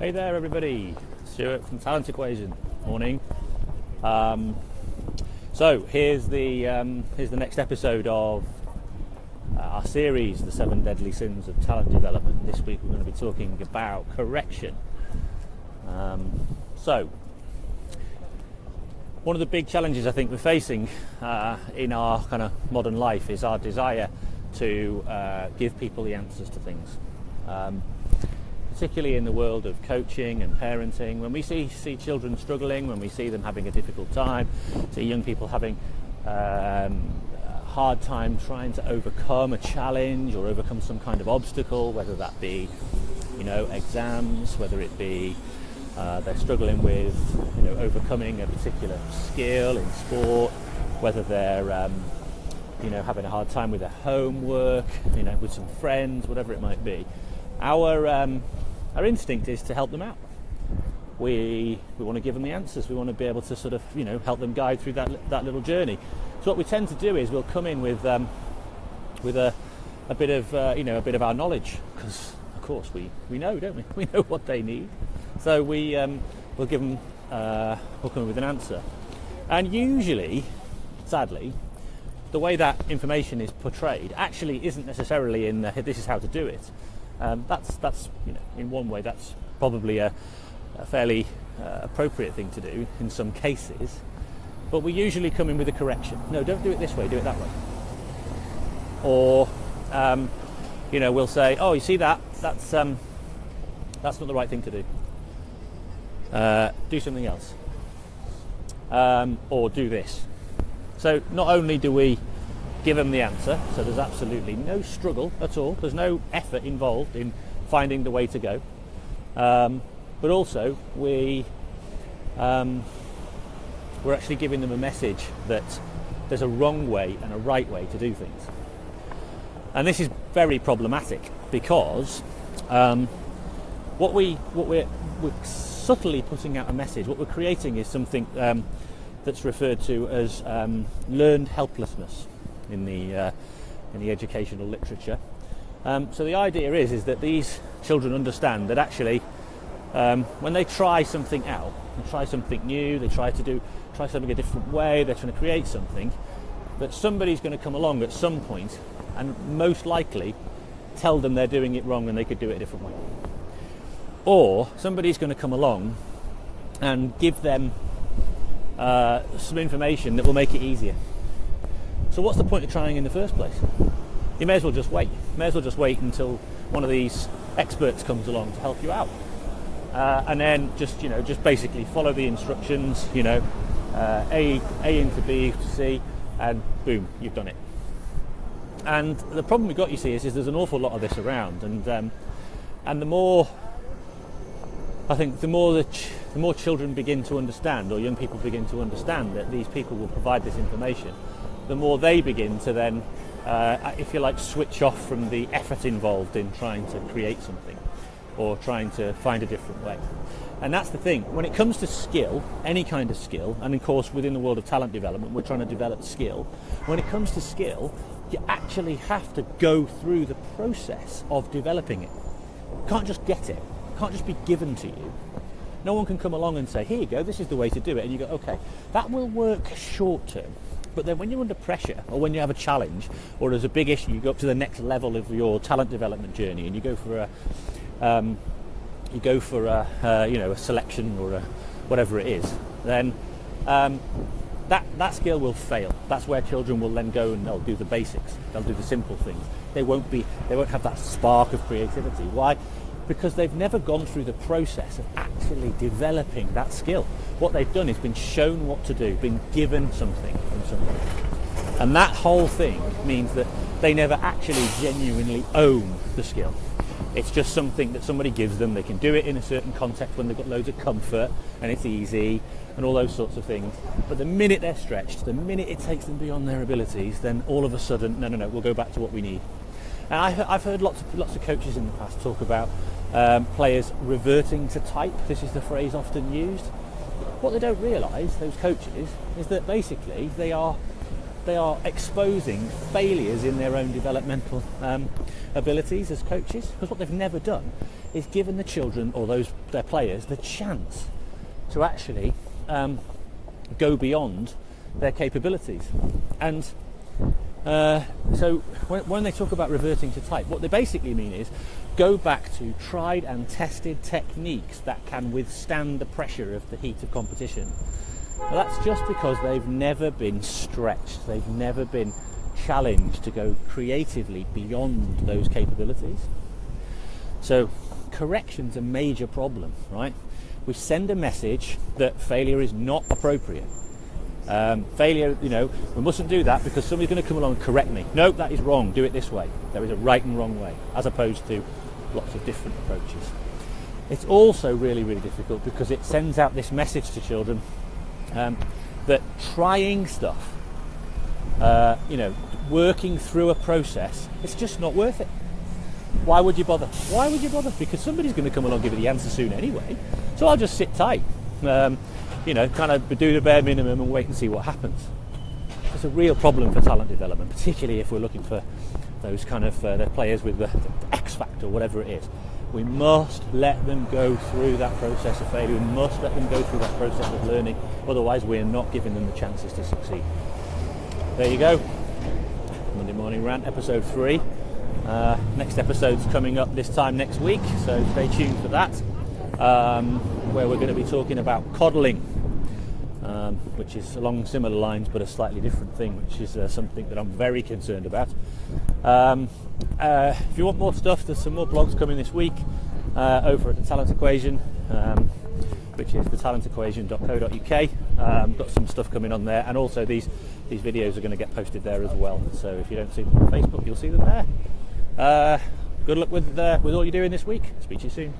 Hey there everybody, Stuart from Talent Equation. Morning. So here's the next episode of our series, The 7 Deadly Sins of Talent Development. This week we're going to be talking about correction. So one of the big challenges I think we're facing in our kind of modern life is our desire to give people the answers to things. Particularly in the world of coaching and parenting, when we see children struggling, when we see them having a difficult time, see young people having a hard time trying to overcome a challenge or overcome some kind of obstacle, whether that be, exams, whether it be they're struggling with, overcoming a particular skill in sport, whether they're, having a hard time with their homework, with some friends, whatever it might be. Our instinct is to help them out. We want to give them the answers. We want to be able to sort of, help them guide through that little journey. So what we tend to do is we'll come in with a bit of our knowledge, because of course we know, don't we? We know what they need. So we'll give them, we'll come in with an answer. And usually, sadly, the way that information is portrayed actually isn't necessarily in this is how to do it. That's in one way that's probably a fairly appropriate thing to do in some cases, but we usually come in with a correction. No, don't do it this way, do it that way. Or we'll say, oh, you see that's not the right thing to do. Do something else, or do this. So not only do we give them the answer, so there's absolutely no struggle at all, there's no effort involved in finding the way to go, but also we're actually giving them a message that there's a wrong way and a right way to do things. And this is very problematic, because what we're subtly putting out a message, what we're creating is something that's referred to as learned helplessness in the educational literature. So the idea is that these children understand that actually when they try something out, they try something new, they try something a different way, they're trying to create something, that somebody's going to come along at some point and most likely tell them they're doing it wrong and they could do it a different way. Or somebody's going to come along and give them some information that will make it easier. So what's the point of trying in the first place? You may as well just wait. You may as well just wait until one of these experts comes along to help you out, and then just basically follow the instructions. A into B to C, and boom, you've done it. And the problem we've got, you see, is there's an awful lot of this around, and the more children begin to understand, or young people begin to understand that these people will provide this information, the more they begin to then, if you like, switch off from the effort involved in trying to create something or trying to find a different way. And that's the thing. When it comes to skill, any kind of skill, and of course within the world of talent development, we're trying to develop skill. When it comes to skill, you actually have to go through the process of developing it. You can't just get it. It can't just be given to you. No one can come along and say, here you go, this is the way to do it. And you go, okay, that will work short term. But then when you're under pressure, or when you have a challenge, or there's a big issue, you go up to the next level of your talent development journey, and you go for a selection or whatever it is, then that skill will fail. That's where children will then go and they'll do the basics. They'll do the simple things. They won't have that spark of creativity. Why? Because they've never gone through the process of actually developing that skill. What they've done is been shown what to do, been given something from somebody. And that whole thing means that they never actually genuinely own the skill. It's just something that somebody gives them. They can do it in a certain context when they've got loads of comfort and it's easy and all those sorts of things. But the minute they're stretched, the minute it takes them beyond their abilities, then all of a sudden, no, we'll go back to what we need. And I've heard lots of coaches in the past talk about players reverting to type. This is the phrase often used. What they don't realise, those coaches, is that basically they are exposing failures in their own developmental abilities as coaches, because what they've never done is giving the children or their players the chance to actually go beyond their capabilities. And so when they talk about reverting to type, what they basically mean is go back to tried and tested techniques that can withstand the pressure of the heat of competition. Well, that's just because they've never been stretched, they've never been challenged to go creatively beyond those capabilities. So correction's a major problem, right? We send a message that failure is not appropriate. Failure, we mustn't do that because somebody's going to come along and correct me. No, that is wrong, do it this way. There is a right and wrong way, as opposed to lots of different approaches. It's also really, really difficult because it sends out this message to children that trying stuff, working through a process, it's just not worth it. Why would you bother? Why would you bother? Because somebody's going to come along and give you the answer soon anyway. So I'll just sit tight, kind of do the bare minimum and wait and see what happens. It's a real problem for talent development, particularly if we're looking for those kind of the players with the X factor, whatever it is. We must let them go through that process of failure. We must let them go through that process of learning. Otherwise, we're not giving them the chances to succeed. There you go. Monday Morning Rant, episode 3. Next episode's coming up this time next week, so stay tuned for that, where we're going to be talking about coddling, which is along similar lines but a slightly different thing, which is something that I'm very concerned about. If you want more stuff, there's some more blogs coming this week over at The Talent Equation, which is thetalentequation.co.uk. Got some stuff coming on there, and also these videos are going to get posted there as well, so if you don't see them on Facebook, you'll see them there. Good luck with all you're doing this week. Speak to you soon.